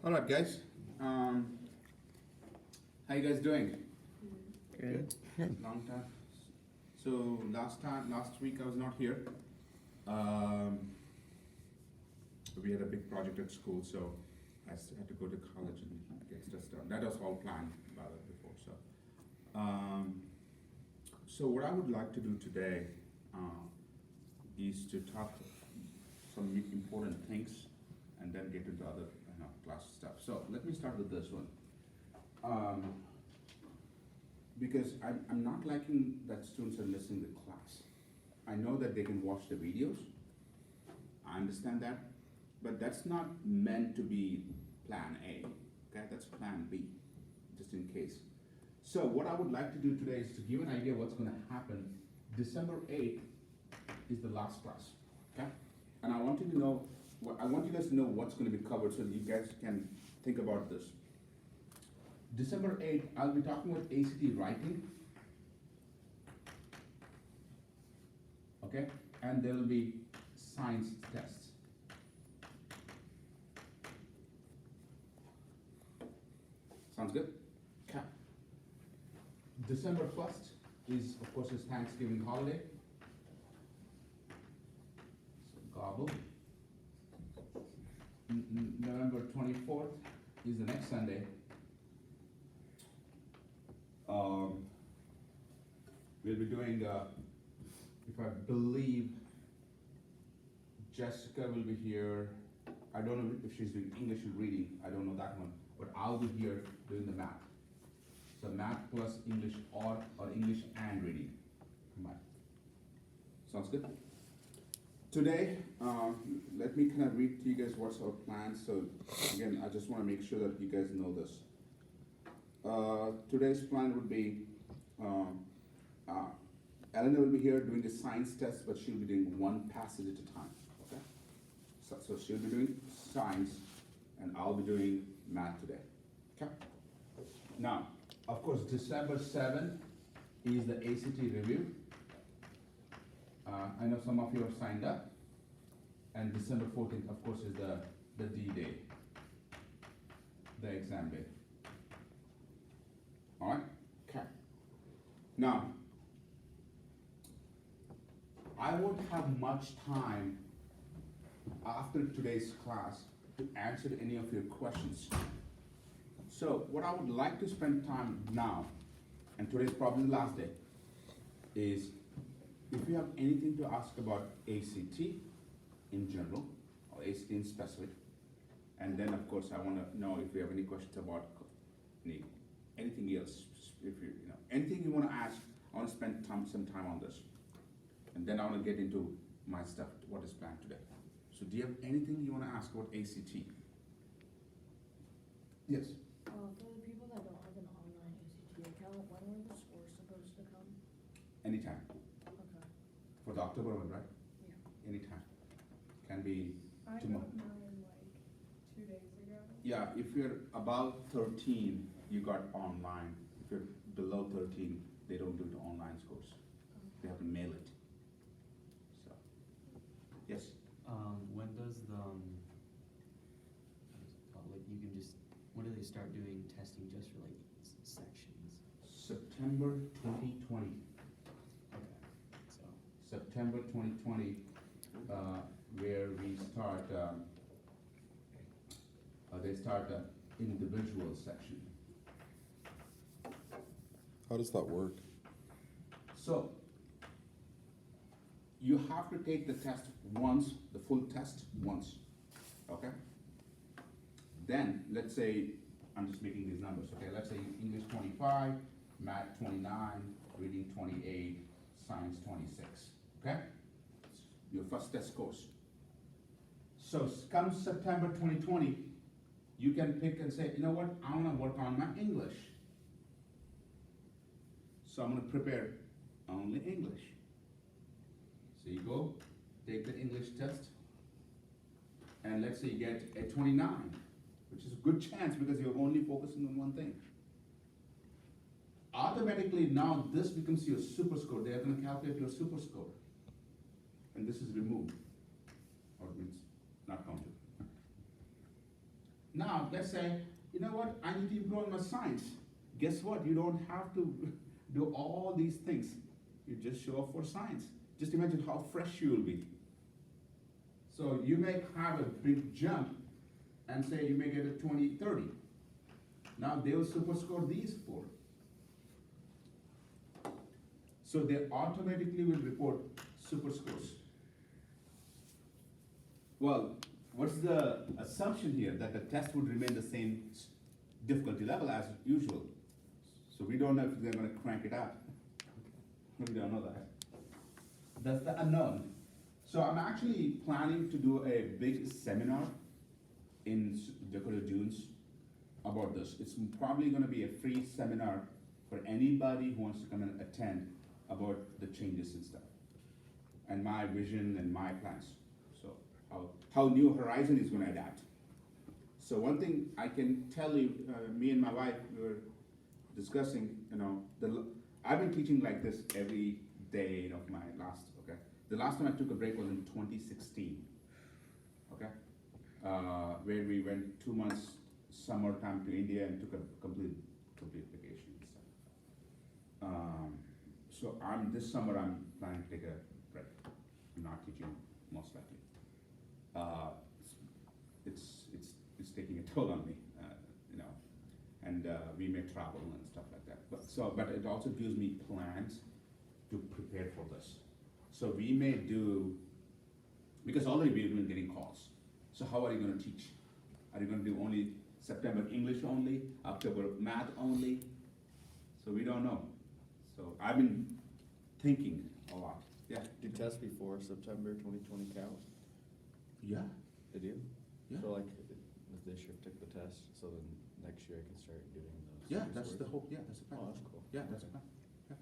All right, guys. How you guys doing? Good. Long time. So last week I was not here. Um, we had a big project at school, so I had to go to college and get stuff done. That was all planned about it before. So what I would like to do today is to talk some important things, and then get into other class stuff. So let me start with this one. Because I'm not liking that students are missing the class. I know that they can watch the videos, I understand that, but that's not meant to be plan A, okay? That's plan B, just in case. So what I would like to do today is to give an idea what's gonna happen. December 8th is the last class, okay? And I want you to know, I want you guys to know what's gonna be covered so that you guys can think about this. December 8th, I'll be talking about ACT writing. Okay, and there will be science tests. Sounds good? Okay. December 1st is, of course, is Thanksgiving holiday. So gobble. November 24th is the next Sunday. We'll be doing, if I believe, Jessica will be here. I don't know if she's doing English and reading, I don't know that one, but I'll be here doing the math. So math plus English or English and reading. Combined. Sounds good? Today, let me kind of read to you guys what's our plan. So again, I just want to make sure that you guys know this. Today's plan would be, Elena will be here doing the science test, but she'll be doing one passage at a time, okay? So she'll be doing science, and I'll be doing math today, okay? Now, of course, December 7th is the ACT review. I know some of you have signed up, and December 14th, of course, is the D-Day, the exam day. All right, okay. Now, I won't have much time after today's class to answer any of your questions. So what I would like to spend time now, and today's probably the last day, is if you have anything to ask about ACT in general, or ACT in specific, and then of course I want to know if you have any questions about anything else, if you anything you want to ask. I want to spend some time on this, and then I want to get into my stuff, what is planned today. So do you have anything you want to ask about ACT? Yes? For the people that don't have an online ACT account, when are the scores supposed to come? Anytime. Okay. For the October one, right? Yeah. Anytime. Can be I tomorrow. got mine like 2 days ago. Yeah, if you're above 13, you got online. If you're below 13, they don't do the online scores. They have to mail it. So, yes? When does the, what is it called, like, you can just, when do they start doing testing just for like sections? September 2020. Okay, so, September 2020, where we start, they start the individual section. How does that work? So, you have to take the test once, the full test once, okay? Then, let's say, I'm just making these numbers, okay? Let's say English 25, Math 29, Reading 28, Science 26, okay? Your first test scores. So, come September 2020, you can pick and say, you know what, I wanna work on my English. So I'm gonna prepare only English. So you go, take the English test, and let's say you get a 29, which is a good chance because you're only focusing on one thing. Automatically now this becomes your super score. They are gonna calculate your super score. And this is removed, or means not counted. Now, let's say, you know what, I need to improve on my science. Guess what? You don't have to do all these things. You just show up for science. Just imagine how fresh you will be. So you may have a big jump and say you may get a 20, 30. Now they will super score these four. So they automatically will report super scores. Well, what's the assumption here? That the test would remain the same difficulty level as usual. So we don't know if they're gonna crank it up. We don't know that. That's the unknown. So I'm actually planning to do a big seminar in Dakota Dunes about this. It's probably gonna be a free seminar for anybody who wants to come and attend about the changes and stuff. And my vision and my plans. So how New Horizon is gonna adapt. So one thing I can tell you, me and my wife, we were discussing, I've been teaching like this every day of my last, okay? The last time I took a break was in 2016, okay? Where we went 2 months summertime to India and took a complete vacation and stuff. So this summer I'm planning to take a break. I'm not teaching, most likely. It's taking a toll on me, and we may travel and stuff like that. But it also gives me plans to prepare for this. So we may do, because already we've been getting calls. So how are you gonna teach? Are you gonna do only September English only, October math only? So we don't know. So I've been thinking a lot. Yeah. Do tests before September 2020 count? Yeah. They do? Yeah. So like, if this year took the test, so then next year I can start doing those. Yeah, that's the hope. Yeah, that's the plan. Oh, that's cool. Yeah, that's the plan. Yeah.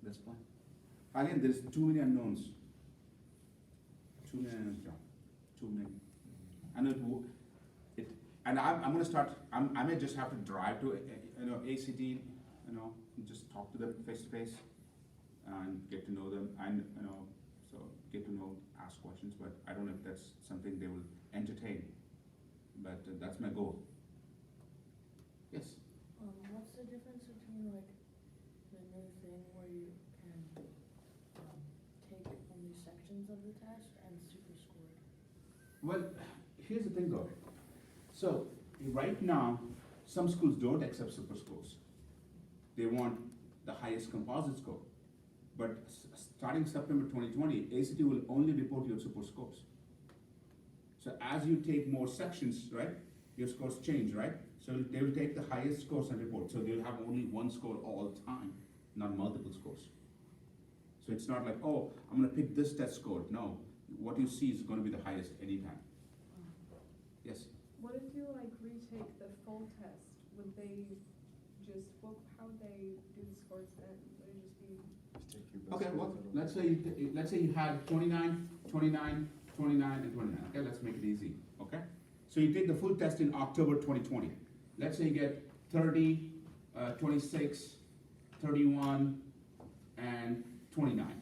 That's the plan. Again, there's too many unknowns. Too many unknowns, John. Too many. And and I'm gonna start. I may just have to drive to ACT, and just talk to them face to face, and get to know them, and so get to know, ask questions. But I don't know if that's something they will entertain. But that's my goal. Yes. What's the difference between like the new thing where you can take only sections of the test and super score? Well, here's the thing though. So, right now, some schools don't accept super scores. They want the highest composite score. But starting September 2020, ACT will only report your super scores. So as you take more sections, right, your scores change, right? So they will take the highest scores and report. So they'll have only one score all the time, not multiple scores. So it's not like, oh, I'm gonna pick this test score. No, what you see is gonna be the highest anytime. Yes? What if you like retake the full test? Would they just, how would they do the scores then? Would it just be? Just take your best Okay, well, scores out of let's say you had 29, 29, 29, and 29. Okay, let's make it easy. Okay? So you take the full test in October 2020. Let's say you get 30, 26, 31, and 29.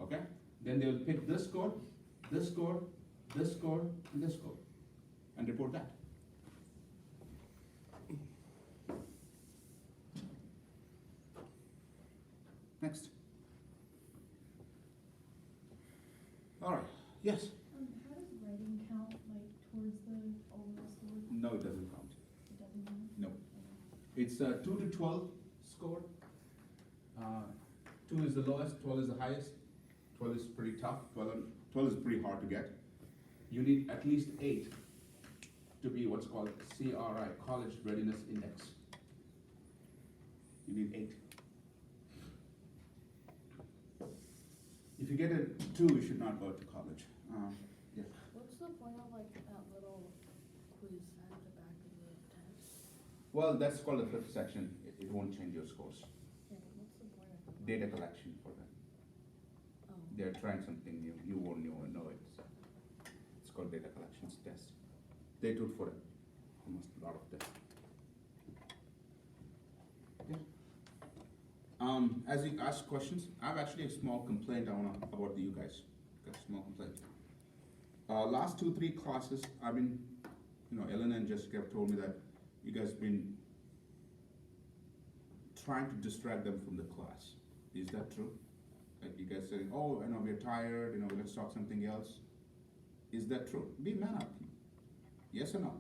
Okay? Then they'll pick this score, this score, this score, and this score, and report that. Next. All right. Yes. How does writing count, like, towards the overall score? No, it doesn't count. It doesn't count? No. It's 2 to 12 score. 2 is the lowest, 12 is the highest. 12 is pretty tough, 12 is pretty hard to get. You need at least 8 to be what's called CRI, College Readiness Index. You need 8. If you get a 2, you should not go to college. Yeah. What's the point of like that little quiz at the back of the test? Well, that's called the fifth section. It won't change your scores. Yeah, but what's the point of that? Data collection for them. Oh. They're trying something new. You won't know it. So it's called data collections test. They do it for almost a lot of them. Yeah. As you ask questions, I have actually a small complaint about you guys. Got a small complaint. Last 2-3 classes, I've been, Ellen and and Jessica have told me that you guys been trying to distract them from the class. Is that true? Like you guys saying, oh, I know we're tired, let's talk something else. Is that true? Be man up. Yes or no?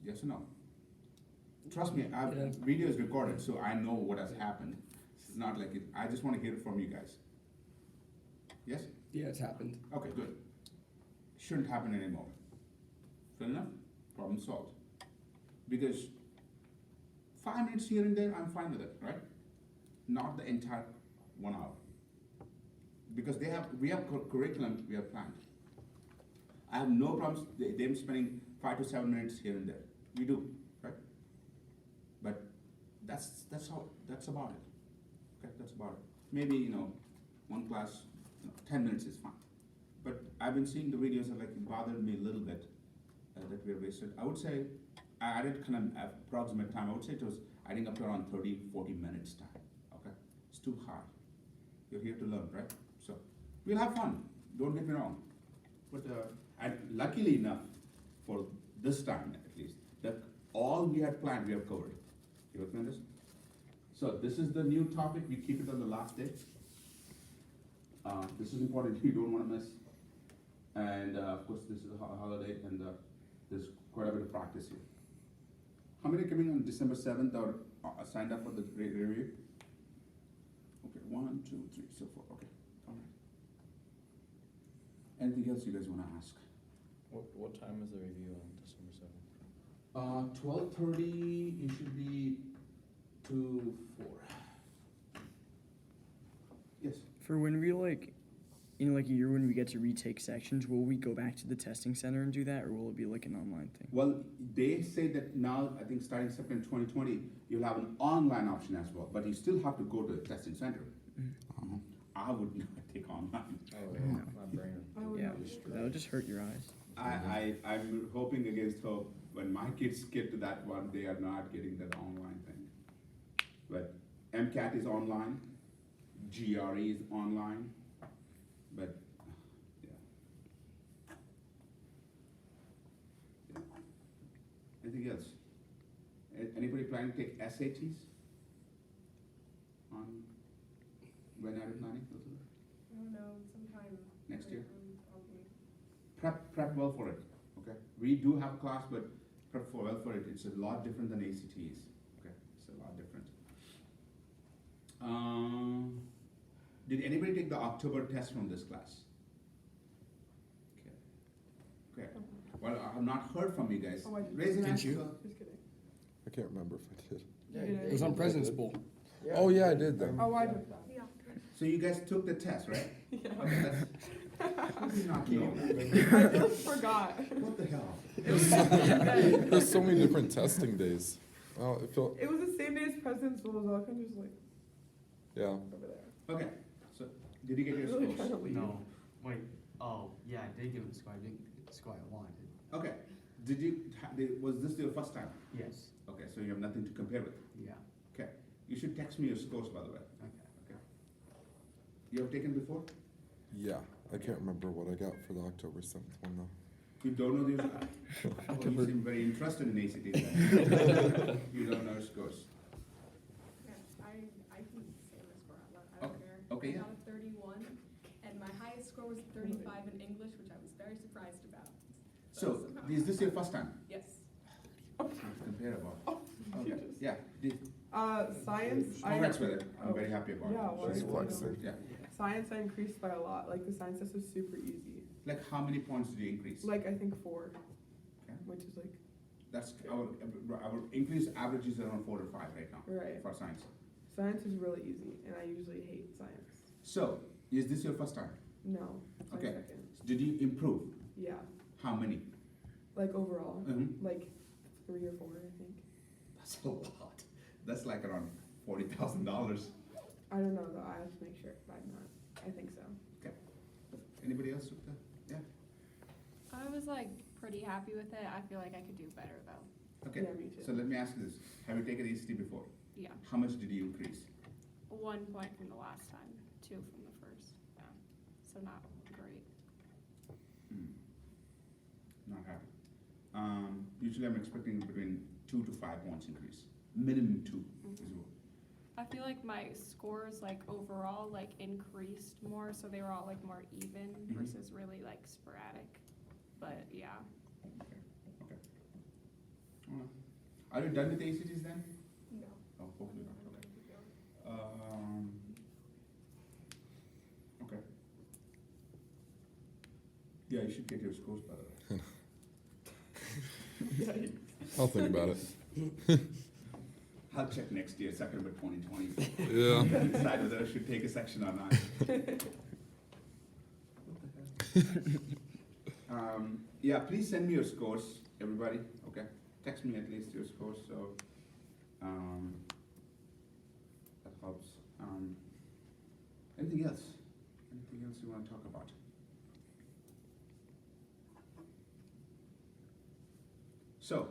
Yes or no? Trust me, video is recorded, so I know what has happened. It's not like I just want to hear it from you guys. Yes? Yeah, it's happened. Okay, good. Shouldn't happen anymore. Fair enough? Problem solved. Because 5 minutes here and there, I'm fine with it, right? Not the entire 1 hour. Because we have curriculum we have planned. I have no problems them spending 5 to 7 minutes here and there. We do, right? But that's about it. Okay, that's about it. Maybe, one class, 10 minutes is fine. But I've been seeing the videos that it bothered me a little bit that we are wasted. I would say I added kind of approximate time. I would say it was adding up to around 30, 40 minutes time. Okay, it's too hard. You're here to learn, right? So we'll have fun. Don't get me wrong. But and luckily enough, for this time at least, that all we had planned we have covered. You looking at this? So this is the new topic. We keep it on the last day. This is important. You don't want to miss. And of course, this is a holiday, and there's quite a bit of practice here. How many coming on December 7th or signed up for the review? Okay, 1, 2, 3, so 4. Okay, all right. Anything else you guys want to ask? What time is the review on December 7th? 12:30. It should be 2, 4. Yes. For when we like a year when we get to retake sections, will we go back to the testing center and do that, or will it be like an online thing? Well, they say that now, I think starting September 2020, you'll have an online option as well, but you still have to go to the testing center. Mm-hmm. I would not take online. Oh, yeah, my brain. I would Yeah, not do that'll just hurt your eyes. I'm hoping against hope, when my kids get to that one, they are not getting that online thing. But MCAT is online, GRE is online, but, yeah. Anything else? Anybody planning to take SATs? When are you planning? I don't know, sometime. Next year? Probably. Prep well for it, okay? We do have a class, but prep well for it. It's a lot different than ACTs, okay? It's a lot different. Did anybody take the October test from this class? Okay. Well, I have not heard from you guys. Oh, I did. Raise your Did hands. you? Just kidding. I can't remember if I did. It was on President's Bowl. Oh, yeah, I did then. Oh, I did that. Yeah. So you guys took the test, right? Yeah. Okay, that's, how do you not know? I just forgot. What the hell? It was the same day. There's so many different testing days. Oh, it felt, It was the same day as President's Bowl, so I kind of just like yeah. over there. Okay, so did you get your I was really trying scores? to leave. No, wait, oh, yeah, I did give him the score, I didn't get the score I wanted. Okay, was this your first time? Yes, Okay, so you have nothing to compare with. yeah, Okay, you should text me your scores, by the way. okay. Okay. You have taken before? Yeah, I can't remember what I got for the October 7th one though. You don't know these? Oh, you seem very interested in ACT then. You don't know your scores. Yeah, I can say my score out loud, I don't Okay. care. Okay, yeah. I got a 31, and my highest score was 35 in English, which I was very surprised about. So, somehow- is this your first time? Yes. Compare about. Oh, Okay, Jesus. yeah. Science, Congrats with it. I'm very happy about it. Yeah, well, She's I- flexing. Yeah. Science I increased by a lot, like the science test was super easy. Like how many points did you increase? Like, I think 4, Okay. which is like, That's, our increase average is around 4 to 5 right now right. for science. Science is really easy, and I usually hate science. So, is this your first time? No, it's my Okay. second. Did you improve? Yeah, How many? like overall, Mm-hmm. like 3 or 4, I think. That's a lot. That's like around $40,000. I don't know though, I have to make sure, but I'm not, I think so. Anybody else with that? Yeah, I was like pretty happy with it. I feel like I could do better though. okay. Yeah, me too. So let me ask you this. Have you taken ACT before? Yeah. How much did you increase? 1 point from the last time, 2 from the first. Yeah. So not great. usually I'm expecting between 2 to 5 points increase, minimum 2 is what. I feel like my scores like overall like increased more, so they were all like more even Mhm. versus really like sporadic. But yeah, Okay. Alright. Are you done with the ACTs then? No. Oh, hopefully not, okay. Keep going. Okay. Yeah, you should get your scores by the way. I'll think about it. I'll check next year, September 2020. Yeah. Decide whether I should take a section or not. Yeah, please send me your scores, everybody, okay? Text me at least your scores, so, that helps. Anything else? Anything else you wanna talk about? So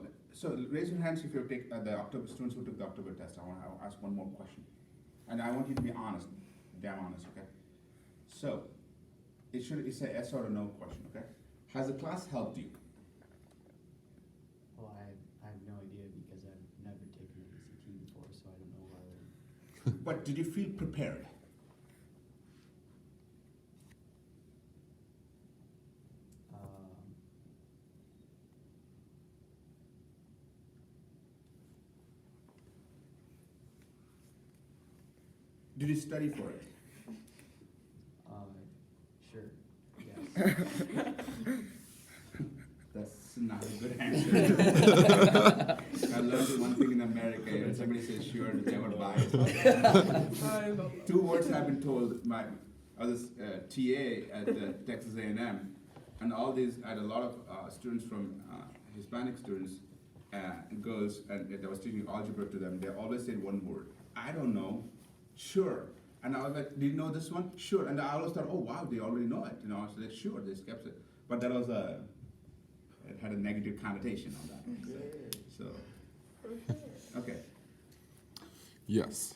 raise your hands if you take the October, students who took the October test. I want to ask one more question. And I want you to be honest, damn honest, okay? So, it's a yes or a no question, okay? Has the class helped you? Well, I have no idea because I've never taken an ACT before, so I don't know whether. But did you feel prepared? Did you study for it? Sure, yes. That's not a good answer. I learned one thing in America, when somebody says sure, never buy it. 2 words I've been told, my other TA at Texas A&M, and all these, I had a lot of students from Hispanic students, girls, and I was teaching algebra to them, they always said one word, I don't know, sure. And I was like, do you know this one? Sure. And I always thought, oh wow, they already know it. I was like, sure, they skipped it. But that was it had a negative connotation on that one. So, okay. Yes.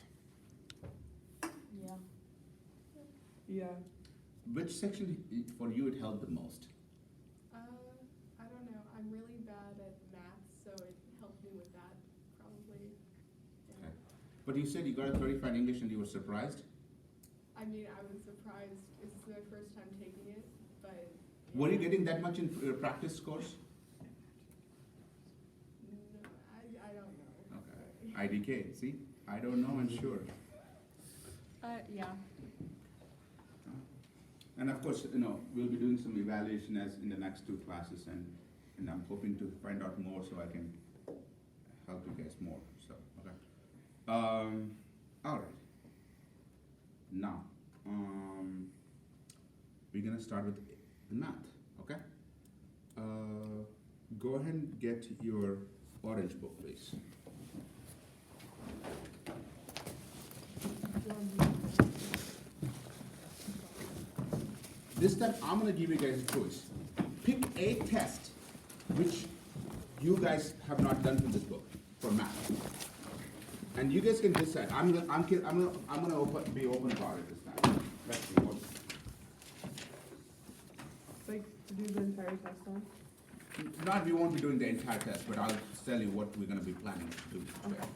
Yeah. Yeah. Which section for you it helped the most? I don't know. I'm really bad at math, so it helped me with that, probably. Yeah. Okay. But you said you got a 35 in English and you were surprised? I mean, I was surprised. This is my first time taking it, but. Were you getting that much in practice scores? No, I don't know. Okay. IDK, see? I don't know and sure. Yeah. And of course, we'll be doing some evaluation as in the next 2 classes, and I'm hoping to find out more so I can help you guys more, so, okay. All right. Now, we're gonna start with the math, okay? Go ahead and get your orange book, please. This time, I'm gonna give you guys a choice. Pick a test which you guys have not done from this book for math, and you guys can decide. I'm gonna be open about it this time. Let's see what. Like, to do the entire test on? Not we won't be doing the entire test, but I'll tell you what we're gonna be planning to do. Okay.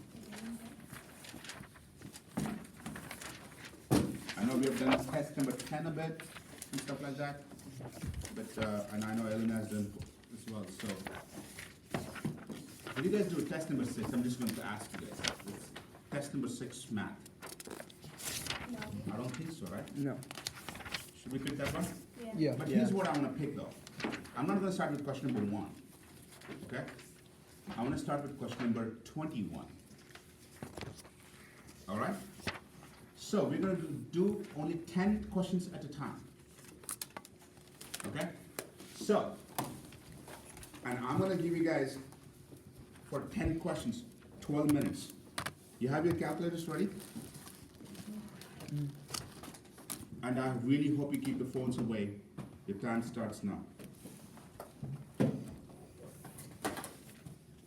I know we have done test number 10 a bit and stuff like that, but and I know Elena has done as well. So, when you guys do test number 6, I'm just going to ask you guys. It's test number 6 math. No. I don't think so, right? No. Should we pick that one? Yeah. But here's what I want to pick though. I'm not going to start with question number 1. Okay? I want to start with question number 21. All right? So we're going to do only 10 questions at a time. Okay? So, and I'm going to give you guys for 10 questions, 12 minutes. You have your calculators ready? And I really hope you keep the phones away. Your time starts now.